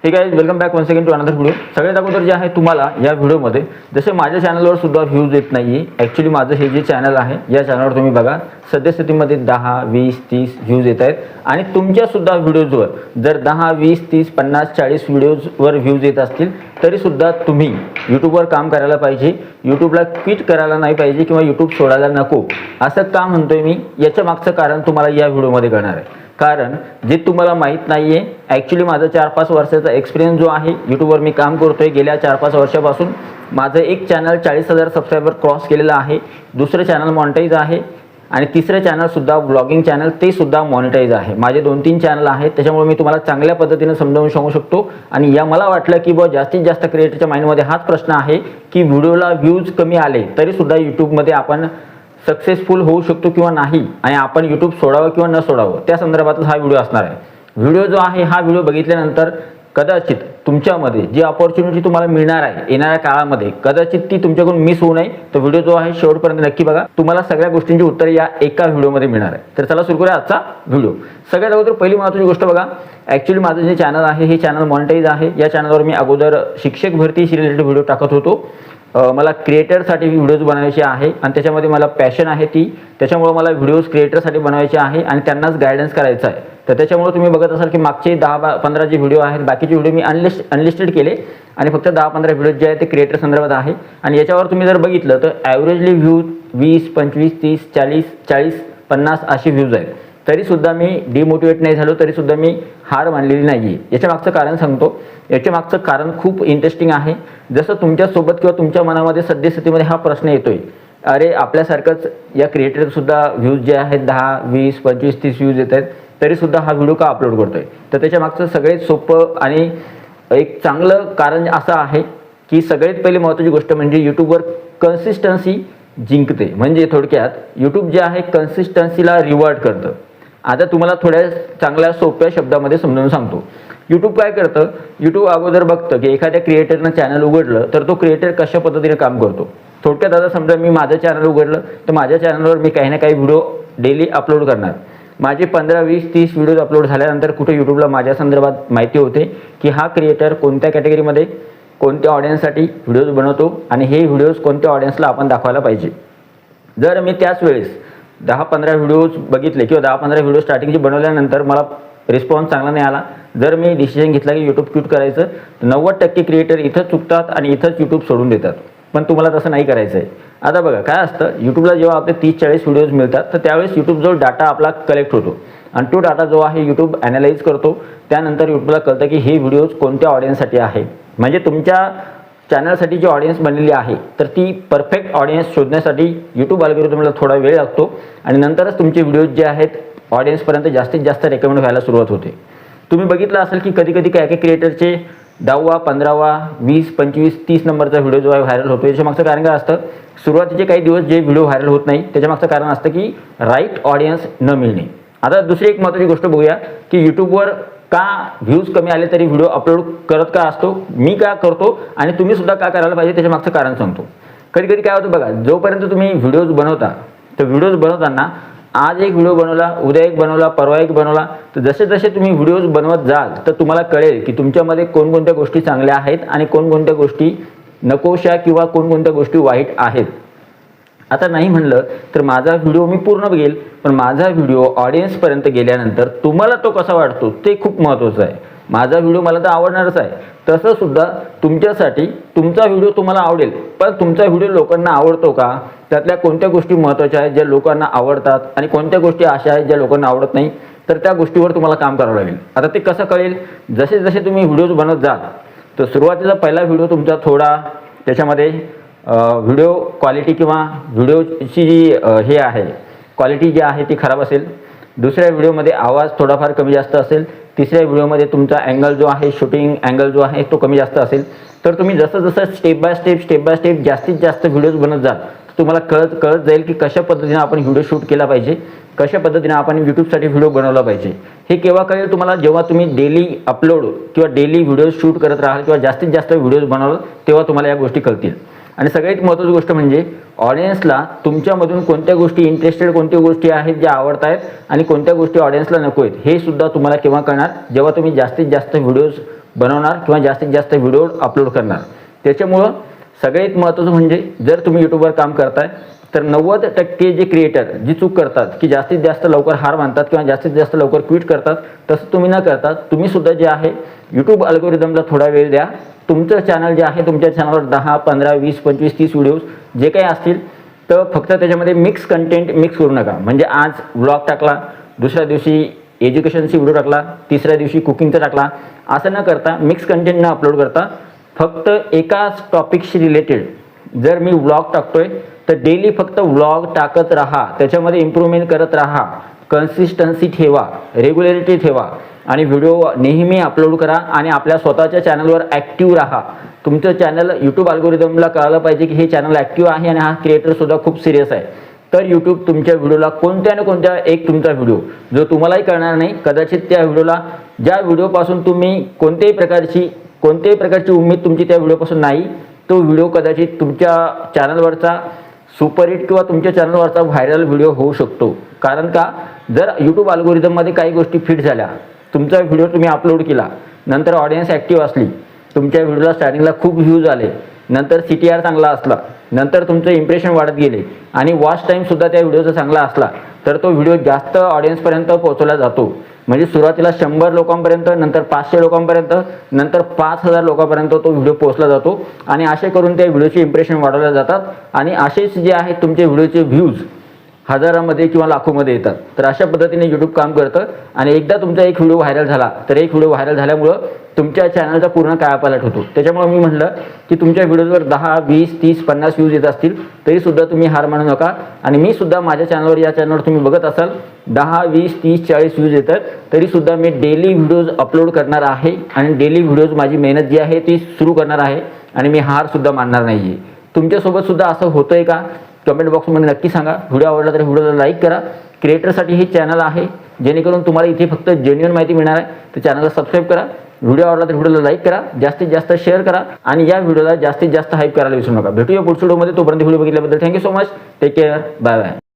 हे guys, welcome back once again to another video. सगळ्यात अगोदर जे आहे तुम्हाला या व्हिडिओमध्ये जसे माझ्या चॅनलवर सुद्धा व्ह्यूज येत नाहीये। ॲक्च्युली माझं हे जे चॅनल आहे या चॅनलवर तुम्ही बघा सद्यस्थितीमध्ये 10, 20, 30 व्ह्यूज येत आहेत आणि तुमच्या सुद्धा व्हिडिओजवर जर 10, 20, 30, 50, 40 व्हिडिओजवर व्ह्यूज येत असतील तरी सुद्धा तुम्ही यूट्यूबवर काम करायला पाहिजे। यूट्यूबला क्विट करायला नाही पाहिजे किंवा यूट्यूब सोडायला नको असं का म्हणतोय मी, याच्या मागचं कारण तुम्हाला या व्हिडिओमध्ये कळणार आहे। कारण जे तुम्हाला माहीत नाही आहे, ॲक्च्युली माझा 4-5 वर्षाचा एक्सपिरियन्स जो आहे यूट्यूबवर मी काम करतोय गेल्या 4-5 वर्षापासून। माझं एक चॅनल 40,000 सबस्क्रायबर क्रॉस केलेलं आहे, दुसरं चॅनल मॉनिटाईज आहे आणि तिसरं चॅनलसुद्धा ब्लॉगिंग चॅनल ते सुद्धा मॉनिटाईज आहे। माझे 2-3 चॅनल आहेत, त्याच्यामुळे मी तुम्हाला चांगल्या पद्धतीने समजावून सांगू शकतो। आणि या मला वाटलं की जास्तीत जास्त क्रिएटरच्या माइंडमध्ये हाच प्रश्न आहे की व्हिडिओला व्ह्यूज कमी आले तरीसुद्धा यूट्यूबमध्ये आपण सक्सेसफुल होऊ शकतो किंवा नाही आणि आपण यूट्यूब सोडावं किंवा न सोडावं त्या संदर्भातच हा व्हिडिओ असणार आहे। व्हिडिओ जो आहे हा व्हिडिओ बघितल्यानंतर कदाचित तुमच्यामध्ये जी अपॉर्च्युनिटी तुम्हाला मिळणार आहे येणाऱ्या काळामध्ये कदाचित ती तुमच्याकडून मिस होऊ नये, तर व्हिडिओ जो आहे शेवटपर्यंत नक्की बघा। तुम्हाला सगळ्या गोष्टींची उत्तर या एका व्हिडिओमध्ये मिळणार आहे। तर चला सुरू करूया आजचा व्हिडिओ। सगळ्यात अगोदर पहिली महत्त्वाची गोष्ट बघा, ॲक्च्युली माझं जे चॅनल आहे हे चॅनल मॉनिटाईज आहे। या चॅनलवर मी अगोदर शिक्षक भरतीशी रिलेटेड व्हिडिओ टाकत होतो। मला क्रिएटरसाठी व्हिडिओज बनवायचे आहे आणि त्याच्यामध्ये मला पॅशन आहे ती, त्याच्यामुळे मला व्हिडिओज क्रिएटरसाठी बनवायचे आहे आणि त्यांनाच गायडन्स करायचं आहे। तर त्याच्यामुळे तुम्ही बघत असाल की मागचे 10-15 जे व्हिडिओ आहेत बाकीचे व्हिडिओ मी अनलिस्टेड केले आणि फक्त 10-15 व्हिडिओ जे आहेत ते क्रिएटर संदर्भात आहे। आणि याच्यावर तुम्ही जर बघितलं तर ॲव्हरेजली व्ह्यूज 20, 25, 30, 40, 50 अशी व्ह्यूज आहेत। तरीसुद्धा मी डिमोटिवेट नाही झालो, तरीसुद्धा मी हार मानलेली नाही आहे। याच्या मागचं कारण सांगतो, याच्या मागचं कारण खूप इंटरेस्टिंग आहे। जसं तुमच्यासोबत किंवा तुमच्या मनामध्ये सद्यस्थितीमध्ये हा प्रश्न येतोय, अरे आपल्यासारखंच या क्रिएटरसुद्धा व्ह्यूज जे आहेत 10, 20, 25, 30 व्ह्यूज येत आहेत तरीसुद्धा हा व्हिडिओ का अपलोड करतोय। तर त्याच्या मागचं सगळ्यात सोपं आणि एक चांगलं कारण असं आहे की सगळ्यात पहिली महत्त्वाची गोष्ट म्हणजे यूट्यूबवर कन्सिस्टन्सी जिंकते। म्हणजे थोडक्यात यूट्यूब जे आहे कन्सिस्टन्सीला रिवॉर्ड करतं। आता तुम्हाला थोड्या चांगल्या सोप्या शब्दामध्ये समजावून सांगतो। यूट्यूब काय करतं, यूट्यूब अगोदर बघतं की एखाद्या क्रिएटरनं चॅनल उघडलं तर तो क्रिएटर कशा पद्धतीने काम करतो। थोडक्यात आता समजा मी माझं चॅनल उघडलं तर माझ्या चॅनलवर मी काही ना काही व्हिडिओ डेली अपलोड करणार। माझे 15, 20, 30 व्हिडिओज अपलोड झाल्यानंतर कुठे यूट्यूबला माझ्या संदर्भात माहिती होते की हा क्रिएटर कोणत्या कॅटेगरीमध्ये कोणत्या ऑडियन्ससाठी व्हिडिओज बनवतो आणि हे व्हिडिओज कोणत्या ऑडियन्सला आपण दाखवायला पाहिजे। जर मी त्याच वेळेस 10-15 व्हिडिओज बघितले किंवा 10-15 व्हिडिओ स्टार्टिंगचे बनवल्यानंतर मला रिस्पॉन्स चांगला नाही आला, जर मी डिसिजन घेतला की यूट्यूब क्विट करायचं, 90% क्रिएटर इथं चुकतात आणि इथंच यूट्यूब सोडून देतात। पण तुम्हाला तसं नाही करायचं आहे। आता बघा काय असतं, यूट्यूबला जेव्हा आपले 30-40 व्हिडिओज मिळतात तर त्यावेळेस यूट्यूबजवळ डाटा आपला कलेक्ट होतो आणि तो डाटा जो आहे यूट्यूब ॲनालाइज करतो। त्यानंतर यूट्यूबला कळतं की हे व्हिडिओज कोणत्या ऑडियन्ससाठी आहे। म्हणजे तुमच्या चॅनलसाठी जी ऑडियन्स बनलेली आहे तर ती परफेक्ट ऑडियन्स शोधण्यासाठी यूट्यूब अल्गोरिदमला थोडा वेळ लागतो आणि नंतरच तुमचे व्हिडिओज जे आहेत ऑडियन्सपर्यंत जास्तीत जास्त रेकमेंड व्हायला सुरुवात होते। तुम्ही बघितलं असेल की कधी कधी काय काय क्रिएटरचे 10वा, 15वा, 20, 25, 30 नंबरचा व्हिडिओ जो आहे व्हायरल होतो। याच्या मागचं कारण काय असतं, सुरुवातीचे काही दिवस जे व्हिडिओ व्हायरल होत नाही त्याच्या मागचं कारण असतं की राईट ऑडियन्स न मिळणे। आता दुसरी एक महत्त्वाची गोष्ट बघूया की यूट्यूबवर का व्ह्यूज कमी आले तरी व्हिडिओ अपलोड करत का असतो, मी का करतो आणि तुम्ही सुद्धा का करायला पाहिजे त्याच्या मागचं कारण सांगतो। कधी कधी काय होतं बघा, जोपर्यंत तुम्ही व्हिडिओज बनवता तर व्हिडिओज बनवताना आज एक व्हिडिओ बनवला, उद्या एक बनवला, परवा एक बनवला, तर जसे जसे तुम्ही व्हिडिओज बनवत जाल तर तुम्हाला कळेल की तुमच्यामध्ये कोणकोणत्या गोष्टी चांगल्या आहेत आणि कोणकोणत्या गोष्टी नकोशा किंवा कोणकोणत्या गोष्टी वाईट आहेत। आता नाही म्हणलं तर माझा व्हिडिओ मी पूर्ण बघेल, पण माझा व्हिडिओ ऑडियन्सपर्यंत गेल्यानंतर तुम्हाला तो कसा वाटतो ते खूप महत्त्वाचं आहे। माझा व्हिडिओ मला तर आवडणारच आहे, तसंसुद्धा तुमच्यासाठी तुमचा व्हिडिओ तुम्हाला आवडेल, पण तुमचा व्हिडिओ लोकांना आवडतो का, त्यातल्या कोणत्या गोष्टी महत्त्वाच्या आहेत ज्या लोकांना आवडतात आणि कोणत्या गोष्टी अशा आहेत ज्या लोकांना आवडत नाही, तर त्या गोष्टीवर तुम्हाला काम करावं लागेल। आता ते कसं कळेल, जसे जसे तुम्ही व्हिडिओज बनवत जाल तर सुरुवातीचा पहिला व्हिडिओ तुमचा थोडा त्याच्यामध्ये व्हिडिओ क्वालिटी किंवा व्हिडिओची जी हे आहे क्वालिटी जी आहे ती खराब असेल, दुसऱ्या व्हिडिओमध्ये आवाज थोडाफार कमी जास्त असेल, तिसऱ्या व्हिडिओमध्ये तुमचा अँगल जो आहे शूटिंग अँगल जो आहे तो कमी जास्त असेल, तर तुम्ही जसं जसं स्टेप बाय स्टेप जास्तीत जास्त व्हिडिओज बनत जाल तर तुम्हाला कळत जाईल की कशा पद्धतीने आपण व्हिडिओ शूट केला पाहिजे, कशा पद्धतीने आपण यूट्यूबसाठी व्हिडिओ बनवला पाहिजे। हे केव्हा कळेल तुम्हाला, जेव्हा तुम्ही डेली अपलोड किंवा डेली व्हिडिओ शूट करत राहाल किंवा जास्तीत जास्त व्हिडिओज बनवाल तेव्हा तुम्हाला या गोष्टी कळतील। आणि सगळ्यात महत्त्वाची गोष्ट म्हणजे ऑडियन्सला तुमच्यामधून कोणत्या गोष्टी इंटरेस्टेड, कोणत्या गोष्टी आहेत ज्या आवडत आहेत आणि कोणत्या गोष्टी ऑडियन्सला नको आहेत हे सुद्धा तुम्हाला केव्हा कळणार, जेव्हा तुम्ही जास्तीत जास्त व्हिडिओज बनवणार किंवा जास्तीत जास्त व्हिडिओ अपलोड करणार. त्याच्यामुळं सगळ्यात महत्त्वाचं म्हणजे जर तुम्ही यूट्यूबवर काम करताय तर 90% जे क्रिएटर जी चूक करतात की जास्तीत जास्त लवकर हार मानतात किंवा जास्तीत जास्त लवकर क्विट करतात, तसं तुम्ही न करता तुम्ही सुद्धा जे आहे यूट्यूब अल्गोरिदमला थोडा वेळ द्या. तुमचं चॅनल जे आहे तुमच्या चॅनलवर 10, 15, 20, 25, 30 व्हिडिओज जे काही असतील तर फक्त त्याच्यामध्ये मिक्स कंटेंट मिक्स करू नका. म्हणजे आज व्लॉग टाकला, दुसऱ्या दिवशी एज्युकेशनची व्हिडिओ टाकला, तिसऱ्या दिवशी कुकिंगचा टाकला, असं न करता मिक्स कंटेंट न अपलोड करता फक्त एकाच टॉपिकशी रिलेटेड जर मी व्लॉग टाकतोय तर डेली फक्त व्लॉग टाकत राहा, त्याच्यामध्ये इम्प्रूव्हमेंट करत राहा, कन्सिस्टन्सी ठेवा, रेग्युलरिटी ठेवा आणि व्हिडिओ नेहमी अपलोड करा आणि आपल्या स्वतःच्या चॅनलवर ॲक्टिव्ह राहा. तुमचं चॅनल यूट्यूब अल्गोरिदमला कळालं पाहिजे की हे चॅनल ॲक्टिव्ह आहे आणि हा क्रिएटरसुद्धा खूप सिरियस आहे. तर यूट्यूब तुमच्या व्हिडिओला कोणत्या ना कोणत्या एक तुमचा व्हिडिओ जो तुम्हालाही कळणार नाही, कदाचित त्या व्हिडिओला ज्या व्हिडिओपासून तुम्ही कोणत्याही प्रकारची उमेद तुमची त्या व्हिडिओपासून नाही, तो व्हिडिओ कदाचित तुमच्या चॅनलवरचा सुपरहिट किंवा तुमच्या चॅनलवरचा व्हायरल व्हिडिओ होऊ शकतो. कारण का, जर यूट्यूब अल्गोरिदममध्ये काही गोष्टी फिट झाल्या, तुमचा व्हिडिओ तुम्ही अपलोड केला, नंतर ऑडियन्स ॲक्टिव्ह असली, तुमच्या व्हिडिओला स्टार्टिंगला खूप व्ह्यूज आले, नंतर CTR चांगला असला, नंतर तुमचं इम्प्रेशन वाढत गेले आणि वॉच टाईमसुद्धा त्या व्हिडिओचा चांगला असला तर तो व्हिडिओ जास्त ऑडियन्सपर्यंत पोहोचवला जातो. म्हणजे सुरुवातीला 100 लोकांपर्यंत, नंतर 500 लोकांपर्यंत, नंतर 5000 लोकांपर्यंत तो व्हिडिओ पोहोचला जातो आणि असे करून त्या व्हिडिओचे इम्प्रेशन वाढवले जातात आणि असेच जे आहेत तुमचे व्हिडिओचे व्ह्यूज हजारामध्ये किंवा लाखोमध्ये येतात. तर अशा पद्धतीने यूट्यूब काम करतं आणि एकदा तुमचा एक व्हिडिओ व्हायरल झाला तर एक व्हिडिओ व्हायरल झाल्यामुळं तुमच्या चॅनलचा पूर्ण कायापालट होतो. त्याच्यामुळे मी म्हटलं की तुमच्या व्हिडिओवर 10, 20, 30, 50 व्ह्यूज येत असतील तरीसुद्धा तुम्ही हार मानू नका. आणि मी सुद्धा माझ्या चॅनलवर, या चॅनलवर तुम्ही बघत असाल 10, 20, 30, 40 व्ह्यूज येतात, तरीसुद्धा मी डेली व्हिडिओज अपलोड करणार आहे आणि डेली व्हिडिओज माझी मेहनत जी आहे ती सुरू करणार आहे आणि मी हारसुद्धा मानणार नाही आहे. तुमच्यासोबत सुद्धा असं होतं आहे का? कमेंट बॉक्समध्ये नक्की सांगा. व्हिडिओ आवडला तर व्हिडिओला लाईक करा. क्रिएटरसाठी हे चॅनल आहे जेणेकरून तुम्हाला इथे फक्त जेन्युइन माहिती मिळणार आहे. तर चॅनलला सबस्क्राईब करा. व्हिडिओ आवडला तर व्हिडिओला लाईक करा, जास्तीत जास्त शेअर करा आणि या व्हिडिओला जास्तीत जास्त हाईप करायला विसरू नका. भेटूया पुढच्या व्हिडिओमध्ये. तोपर्यंत व्हिडिओ बघितल्याबद्दल thank you so much. Take care. Bye bye.